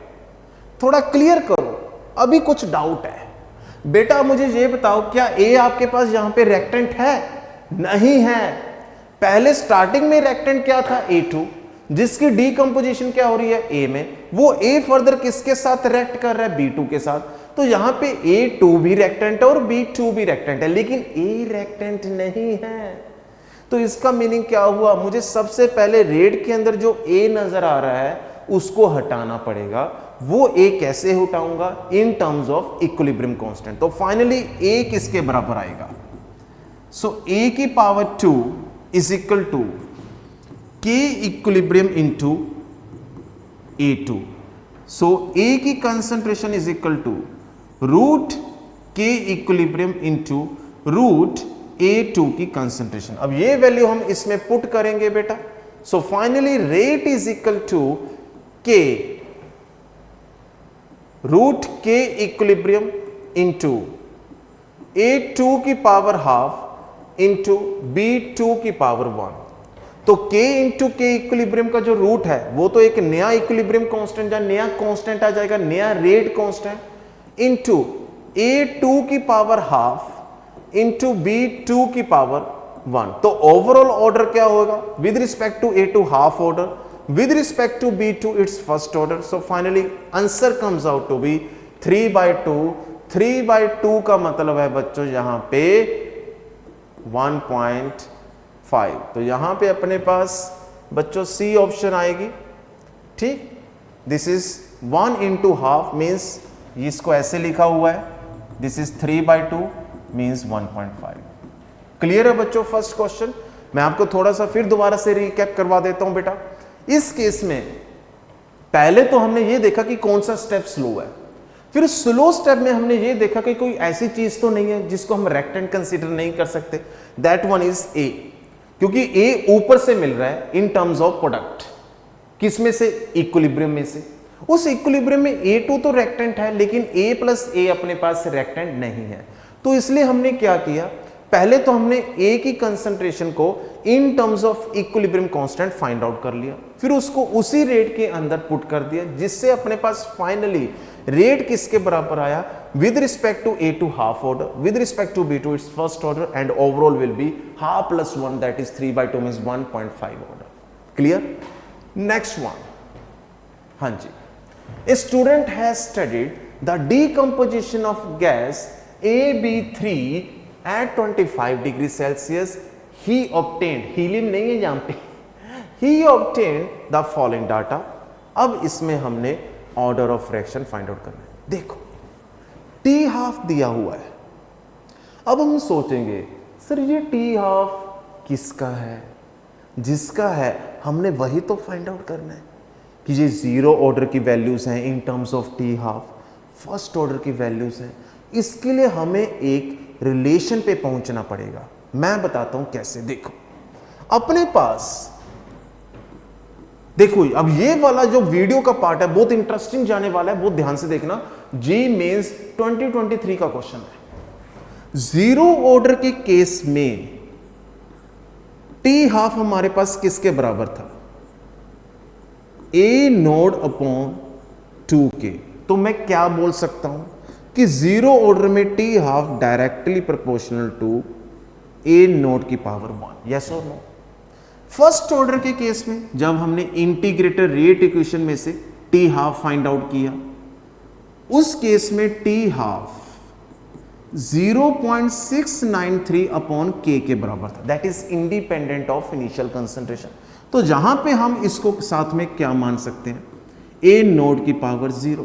थोड़ा क्लियर करो, अभी कुछ डाउट है। बेटा मुझे ये बताओ, क्या ए आपके पास यहां पे रेक्टेंट है? नहीं है। पहले स्टार्टिंग में रेक्टेंट क्या था? A2, जिसकी डीकंपोजिशन क्या हो रही है? A में। वो A फर्दर किसके साथ रेक्ट कर रहा है? B2 के साथ। तो यहां पे A2 भी रेक्टेंट है और B2 भी रेक्टेंट है, लेकिन A रेक्टेंट नहीं है। तो इसका मीनिंग क्या हुआ? मुझे सबसे पहले रेड के अंदर जो A नजर आ रहा है उसको हटाना पड़ेगा। वो A कैसे हटाऊंगा? In terms of equilibrium constant. तो फाइनली A किसके बराबर आएगा? सो A की power 2 is equal to K equilibrium into A2। So A की concentration is equal to root K equilibrium into root A2 की कंसंट्रेशन। अब ये वैल्यू हम इसमें पुट करेंगे बेटा। So finally rate is equal to K root K equilibrium into A2 की power half into B2 की पावर 1। तो K इंटू के इक्विलिब्रियम का जो रूट है वो तो एक नया इक्विलिब्रियम कांस्टेंट या नया कांस्टेंट आ जाएगा, नया रेट कांस्टेंट इंटू A2 की पावर हाफ इंटू B2 की पावर 1। तो ओवरऑल ऑर्डर क्या होगा with respect to A2 half order, with respect to B2 it's first order. So finally answer comes out to be 3/2। 3/2 का मतलब है बच्चों यहां पे 1.5। तो यहां पे अपने पास बच्चों सी ऑप्शन आएगी। ठीक, this is 1 into half means इसको ऐसे लिखा हुआ है, दिस इज 3/2 मीन्स 1.5। क्लियर है बच्चों फर्स्ट क्वेश्चन। मैं आपको थोड़ा सा फिर दोबारा से रिकैप करवा देता हूं बेटा। इस केस में पहले तो हमने ये देखा कि कौन सा स्टेप स्लो है, फिर स्लो स्टेप में हमने ये देखा कि कोई ऐसी चीज तो नहीं है जिसको हम रेक्टेंट कंसीडर नहीं कर सकते, दैट वन इज ए, क्योंकि ए ऊपर से मिल रहा है इन टर्म्स ऑफ प्रोडक्ट, किसमें से, इक्विलिब्रियम में से। उस इक्विलिब्रियम में A2 तो रेक्टेंट है लेकिन A प्लस ए अपने पास रेक्टेंट नहीं है। तो इसलिए हमने क्या किया, पहले तो हमने A की कंसंट्रेशन को इन terms of equilibrium constant find out कर लिया, फिर उसको उसी रेट के अंदर पुट कर दिया, जिससे अपने पास फाइनली रेट किसके बराबर आया with respect to A2 half order, with respect to B2 it's first order and overall will be half plus 1 that is 3/2 means 1.5 order. Clear. Next one, हाँ जी, a student has studied the decomposition of gas AB3 at 25 degree Celsius. He obtained, helium नहीं है यहाँ पे, he obtained the following data। अब इसमें हमने order of fraction find out करना है। देखो T हाफ दिया हुआ है, अब हम सोचेंगे सर ये T हाफ किसका है, जिसका है हमने वही तो फाइंड आउट करना है कि ये जीरो ऑर्डर की वैल्यूज हैं इन terms of T half, first order की वैल्यूज हैं। इसके लिए हमें एक रिलेशन पे पहुंचना पड़ेगा। मैं बताता हूं कैसे। देखो अपने पास, देखो अब ये वाला जो वीडियो का पार्ट है बहुत इंटरेस्टिंग जाने वाला है, बहुत ध्यान से देखना। जी मेंस 2023 का क्वेश्चन है। जीरो ऑर्डर के केस में टी हाफ हमारे पास किसके बराबर था, A नोड अपॉन 2K। तो मैं क्या बोल सकता हूं कि जीरो ऑर्डर में T half directly proportional to A node की पावर 1, यस और नो। फर्स्ट ऑर्डर के केस में जब हमने इंटीग्रेटेड रेट इक्वेशन में से T हाफ फाइंड आउट किया, उस केस में T हाफ 0.693 अपॉन K के बराबर था, that is independent of initial concentration. तो जहां पे हम इसको साथ में क्या मान सकते हैं, A नोड की पावर 0,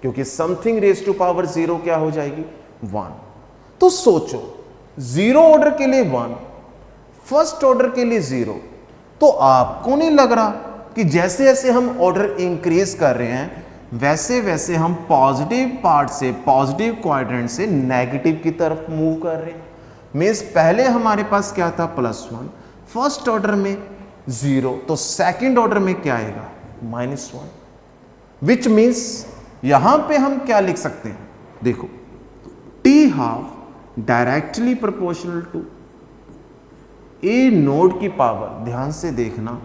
क्योंकि समथिंग रेज टू पावर 0 क्या हो जाएगी 1। तो सोचो जीरो ऑर्डर के लिए 1, फर्स्ट ऑर्डर के लिए 0। तो आपको नहीं लग रहा कि जैसे जैसे हम ऑर्डर इंक्रीज कर रहे हैं वैसे वैसे हम पॉजिटिव पार्ट से, पॉजिटिव क्वाड्रेंट से नेगेटिव की तरफ मूव कर रहे हैं। मींस पहले हमारे पास क्या था +1, फर्स्ट ऑर्डर में 0, तो सेकंड ऑर्डर में क्या आएगा -1, विच मीन्स यहां पे हम क्या लिख सकते हैं, देखो T half directly proportional to A node की पावर, ध्यान से देखना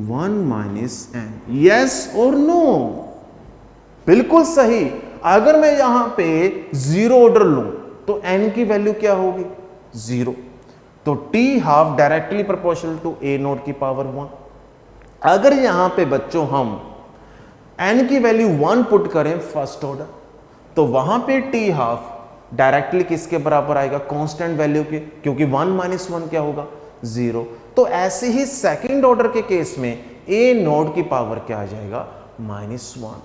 1 - n, यस और नो, बिल्कुल सही। अगर मैं यहां पे जीरो ऑर्डर लूं तो n की वैल्यू क्या होगी 0, तो T half directly proportional to A node की पावर 1। अगर यहां पे बच्चों हम n की वैल्यू 1 पुट करें फर्स्ट ऑर्डर, तो वहां पे T हाफ डायरेक्टली किसके बराबर आएगा, कांस्टेंट वैल्यू के, क्योंकि 1 - 1 क्या होगा 0। तो ऐसे ही सेकंड ऑर्डर के केस में A नोड की पावर क्या आ जाएगा -1।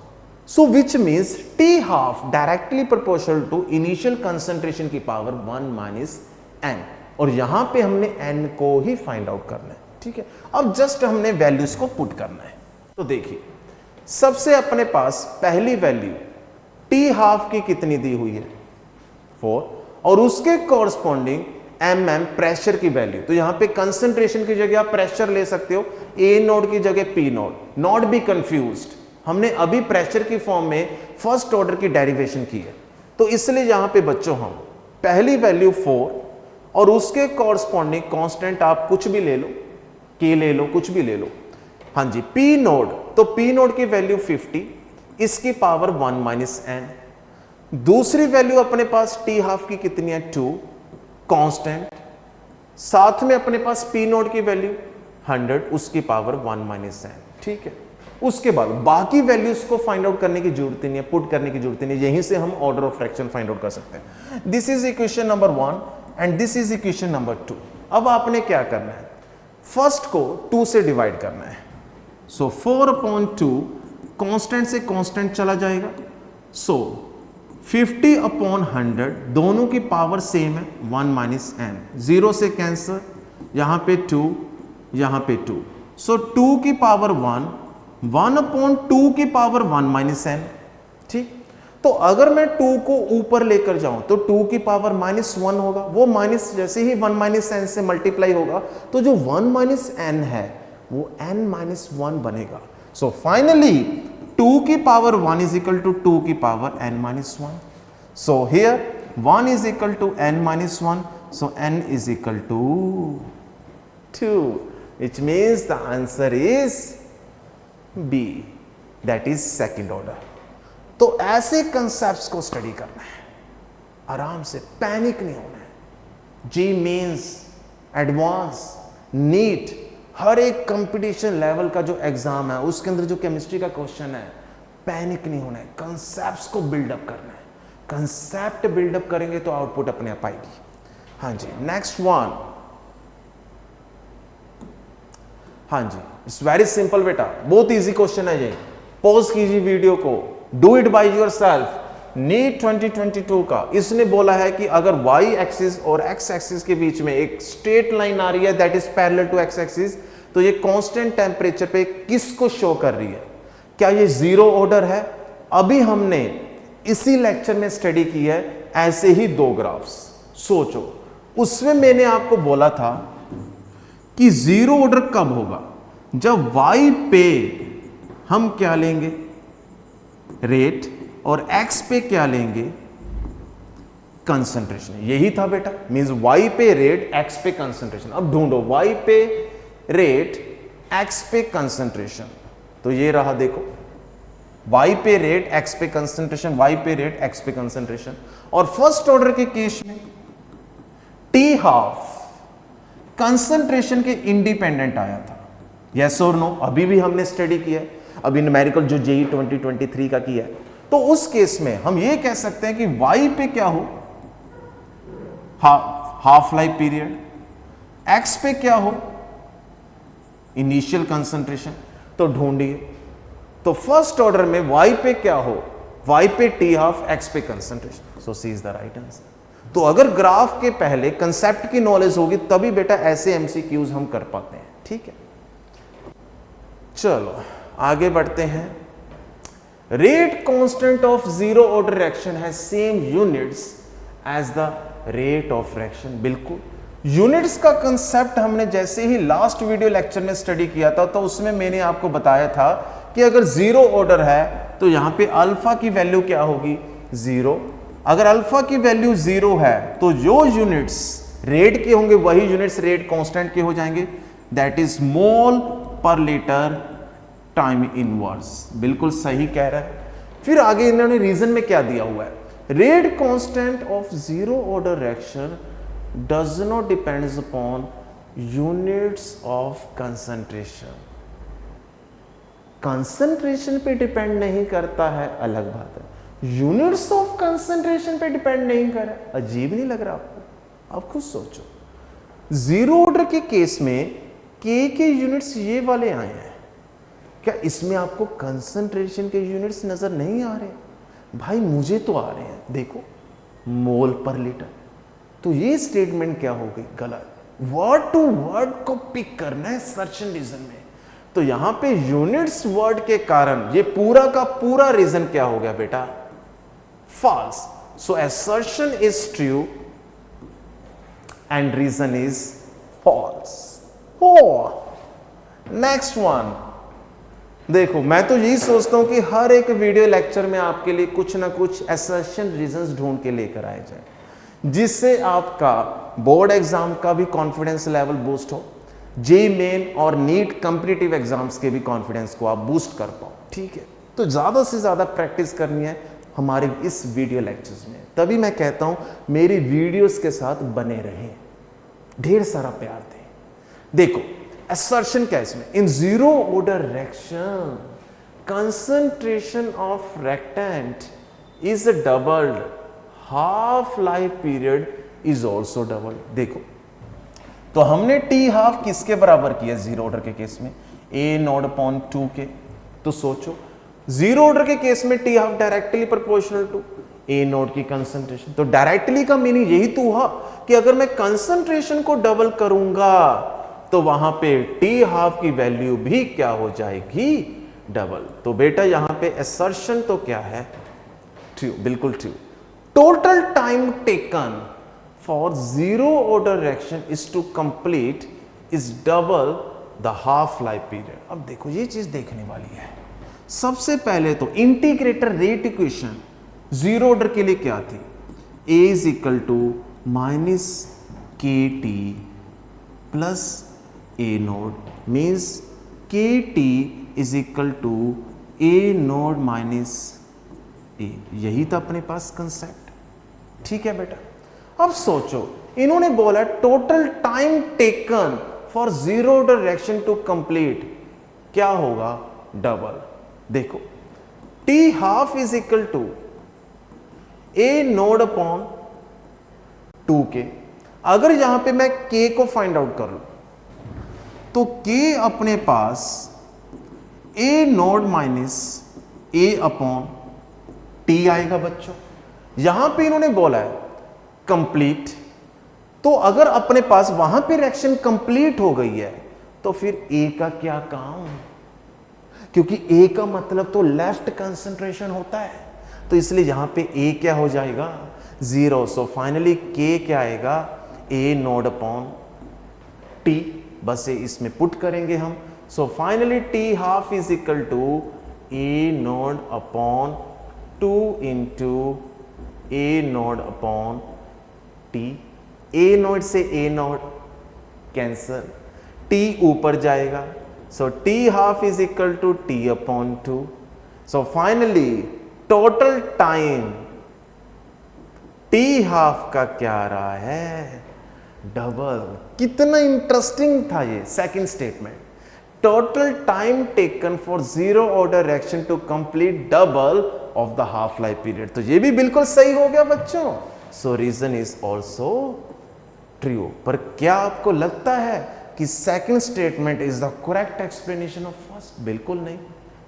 So which means T half directly proportional to initial concentration की पावर 1 - n, और यहां पे हमने n को ही फाइंड आउट करना है। ठीक है, अब जस्ट हमने वैल्यूज को पुट करना है। तो देखिए सबसे अपने पास पहली वैल्यू T हाफ की कितनी दी हुई है 4, और उसके कॉरस्पॉन्डिंग mm प्रेशर की वैल्यू। तो यहां पे कंसंट्रेशन की जगह आप प्रेशर ले सकते हो, A नोड की जगह P node, not be confused. हमने अभी प्रेशर की फॉर्म में फर्स्ट ऑर्डर की डेरिवेशन की है, तो इसलिए यहां पे बच्चों हम पहली वैल्यू 4 और उसके कॉरस्पॉन्डिंग कांस्टेंट आप कुछ भी ले लो, के ले लो, कुछ भी ले लो। हाँ जी, पी नोड, तो पी नोड की वैल्यू 50, इसकी पावर 1 माइनस एन। दूसरी वैल्यू अपने पास टी हाफ की कितनी है, 2 कांस्टेंट। साथ में अपने पास पी नोड की वैल्यू 100, उसकी पावर 1 माइनस एन। ठीक है, उसके बाद बाकी वैल्यूज को फाइंड आउट करने की जरूरत नहीं है, पुट करने की जरूरत नहीं है, यहीं से हम order of fraction find out कर सकते हैं। This is equation number 1 and this is equation number 2। अब आपने क्या करना है, फर्स्ट को 2 से डिवाइड करना है। सो 4/2 कांस्टेंट से कांस्टेंट चला जाएगा, सो 50/100 दोनों की पावर सेम है, 1 माइनस एन। 0 से कैंसर, यहां पे 2, यहां पे 2, सो 2 की पावर 1, 1/2 की पावर 1 माइनस एन। ठीक, तो अगर मैं 2 को ऊपर लेकर जाऊं तो 2 की पावर -1 होगा, वो माइनस जैसे ही 1 माइनस एन से मल्टीप्लाई होगा तो जो 1 माइनस एन है वो n-1 बनेगा। सो फाइनली 2 की पावर 1 इज इक्वल टू 2 की power n-1। So here 1 is equal to n-1, so n is equal to 2, which means the answer is B, that is second order। तो ऐसे concepts को study करना है, आराम से, panic नहीं होना है। जी मीन्स, एडवांस, नीट, हर एक कंपटीशन लेवल का जो एग्जाम है उसके अंदर जो केमिस्ट्री का क्वेश्चन है, पैनिक नहीं होना है, कंसेप्ट्स को बिल्डअप करना है। कंसेप्ट बिल्डअप करेंगे तो आउटपुट अपने आप आएगी। हाँ जी, नेक्स्ट वन। हाँ जी, इट्स वेरी सिंपल बेटा, बहुत इजी क्वेश्चन है ये। पॉज कीजिए वीडियो को, do it by yourself. NEET 2022 का इसने बोला है कि अगर y एक्सिस और x एक्सिस के बीच में एक स्ट्रेट लाइन आ रही है that is parallel to x axis, तो ये कांस्टेंट टेम्परेचर पे किसको शो कर रही है? क्या ये जीरो ऑर्डर है? अभी हमने इसी लेक्चर में स्टडी की है ऐसे ही 2 ग्राफ्स। सोचो, उसमें मैंने आपको बोला था कि जीरो ऑर्डर कब होगा, जब y पे हम क्या लेंगे, रेट, और x पे क्या लेंगे, कंसंट्रेशन। यही था बेटा, मींस y पे रेट, x पे कंसंट्रेशन। अब ढूंढो y पे रेट, x पे कंसंट्रेशन, तो ये रहा, देखो y पे रेट, x पे कंसंट्रेशन, y पे रेट, x पे कंसंट्रेशन। और फर्स्ट ऑर्डर के केस में टी हाफ कंसंट्रेशन के इंडिपेंडेंट आया था, यस और नो? अभी भी हमने स्टडी किया है, अभी न्यूमेरिकल जो जेई 2023 का किया है। तो उस केस में हम ये कह सकते हैं कि y पे क्या हो, हाफ लाइफ पीरियड, x पे क्या हो, इनिशियल कंसंट्रेशन। तो ढूंढिए, तो फर्स्ट ऑर्डर में y पे क्या हो, y पे टी हाफ, x पे concentration. So C is the right answer. तो अगर ग्राफ के पहले कंसेप्ट की नॉलेज होगी तभी बेटा ऐसे एमसीक्यूज हम कर पाते हैं। ठीक है, चलो आगे बढ़ते हैं। Rate constant of zero order reaction है same units as the rate of reaction. बिल्कुल, यूनिट्स का कंसेप्ट हमने जैसे ही लास्ट वीडियो लेक्चर में स्टडी किया था, तो उसमें मैंने आपको बताया था कि अगर जीरो ऑर्डर है तो यहां पे अल्फा की वैल्यू क्या होगी, 0। अगर अल्फा की वैल्यू 0 है तो जो यूनिट्स रेट के होंगे वही यूनिट्स रेट कांस्टेंट के हो जाएंगे, दैट इज मोल पर लीटर टाइम इनवर्स। बिल्कुल सही कह रहा है। फिर आगे इन्होंने रीजन में क्या दिया हुआ है, rate constant of zero order reaction does not depends upon units of concentration. Concentration पे डिपेंड नहीं करता है, अलग बात है, यूनिट्स ऑफ कंसंट्रेशन पे डिपेंड नहीं कर रहा। अजीब नहीं लग रहा आपको? आप खुद सोचो, जीरो ऑर्डर के केस में के यूनिट्स ये वाले आए हैं, क्या इसमें आपको कंसंट्रेशन के यूनिट्स नजर नहीं आ रहे? भाई मुझे तो आ रहे हैं, देखो मोल पर लीटर। तो ये स्टेटमेंट क्या हो गई, गलत। वर्ड टू वर्ड को पिक करना है सर्च एंड रीजन में, तो यहां पे यूनिट्स वर्ड के कारण ये पूरा का पूरा रीजन क्या हो गया बेटा, false. So assertion is true and reason is false. Oh, next one. देखो मैं तो यही सोचता हूं कि हर एक वीडियो लेक्चर में आपके लिए कुछ ना कुछ असर्शन रीजंस ढूंढ के लेकर आए जाए, जिससे आपका बोर्ड एग्जाम का भी कॉन्फिडेंस लेवल बूस्ट हो, जेईई मेन और नीट कॉम्पिटिटिव एग्जाम्स के भी कॉन्फिडेंस को आप बूस्ट कर पाओ। ठीक है, तो ज्यादा से ज्यादा प्रैक्टिस करनी है हमारे इस वीडियो लेक्चर्स में। तभी मैं कहता हूं मेरी वीडियोस के साथ बने रहें, ढेर सारा प्यार दें। देखो assertion क्या है इसमें, in zero order reaction concentration of reactant is doubled, half life period is also doubled। देखो तो हमने टी हाफ किसके बराबर किया जीरो ऑर्डर के केस में, ए नॉट अपॉन 2 के। तो सोचो जीरो ऑर्डर के केस में T half directly proportional to A naught की कंसंट्रेशन। तो डायरेक्टली का मीनिंग यही तो हुआ कि अगर मैं कंसंट्रेशन को डबल करूंगा तो वहां पे टी हाफ की वैल्यू भी क्या हो जाएगी, डबल। तो बेटा यहां पे असर्शन तो क्या है, ट्रू, बिल्कुल true. Total time taken for zero order reaction is to complete is double the half life period. अब देखो ये चीज देखने वाली है। सबसे पहले तो integrated rate equation zero order के लिए क्या थी, A is equal to minus के T plus A naught means k t is equal to A naught minus A. यही था अपने पास कंसेप्ट। ठीक है बेटा, अब सोचो इन्होंने बोला total time taken for zero order reaction to complete क्या होगा, डबल। देखो T half is equal to A node upon 2 के। अगर यहां पे मैं के को फाइंड आउट कर लूं तो के अपने पास ए नोड माइनस ए अपॉन टी आएगा बच्चों। यहां पे इन्होंने बोला है कंप्लीट, तो अगर अपने पास वहां पे रिएक्शन कंप्लीट हो गई है तो फिर ए का क्या काम, क्योंकि ए का मतलब तो लेफ्ट कंसंट्रेशन होता है, तो इसलिए यहां पे ए क्या हो जाएगा, 0। सो फाइनली के क्या आएगा, ए नोड अपॉन टी। बस इसमें पुट करेंगे हम। So finally t half is equal to A node upon 2 into A node upon t. A naught से ए नोड कैंसल, टी ऊपर जाएगा। So T half is equal to t upon 2। So finally total time t half का क्या आ रहा है, double. कितना interesting था ये second statement, total time taken for zero order reaction to complete double of the half life period. तो ये भी बिल्कुल सही हो गया बच्चों। सो रीजन इज ऑल्सो ट्रू। पर क्या आपको लगता है कि second statement is the correct explanation of first? बिल्कुल नहीं।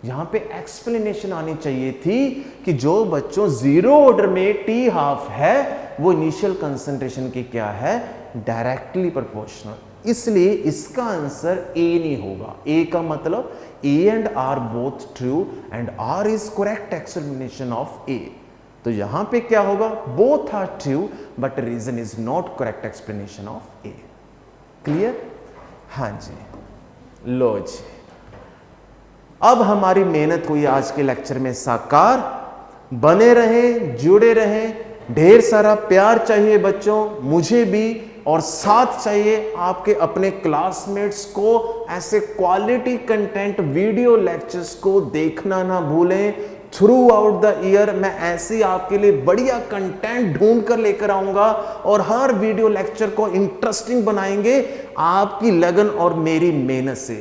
यहां पे एक्सप्लेनेशन आनी चाहिए थी कि जो बच्चों जीरो ऑर्डर में टी हाफ है वो इनिशियल कंसंट्रेशन की क्या है, डायरेक्टली प्रोपोर्शनल। इसलिए इसका आंसर ए नहीं होगा। ए का मतलब A and R both true and R is correct explanation of A. तो यहां पे क्या होगा, both are true but reason is not correct explanation of A. Clear? हाँ जी, लो जी, अब हमारी मेहनत हुई आज के लेक्चर में साकार। बने रहें, जुड़े रहें, ढेर सारा प्यार चाहिए बच्चों, मुझे भी, और साथ चाहिए आपके अपने क्लासमेट्स को। ऐसे क्वालिटी कंटेंट वीडियो लेक्चर्स को देखना ना भूलें। थ्रू आउट द ईयर मैं ऐसे आपके लिए बढ़िया कंटेंट ढूंढ कर लेकर आऊंगा और हर वीडियो लेक्चर को इंटरेस्टिंग बनाएंगे आपकी लगन और मेरी मेहनत से।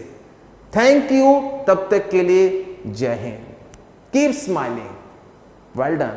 थैंक यू, तब तक के लिए जय Hind. Keep smiling. Well done.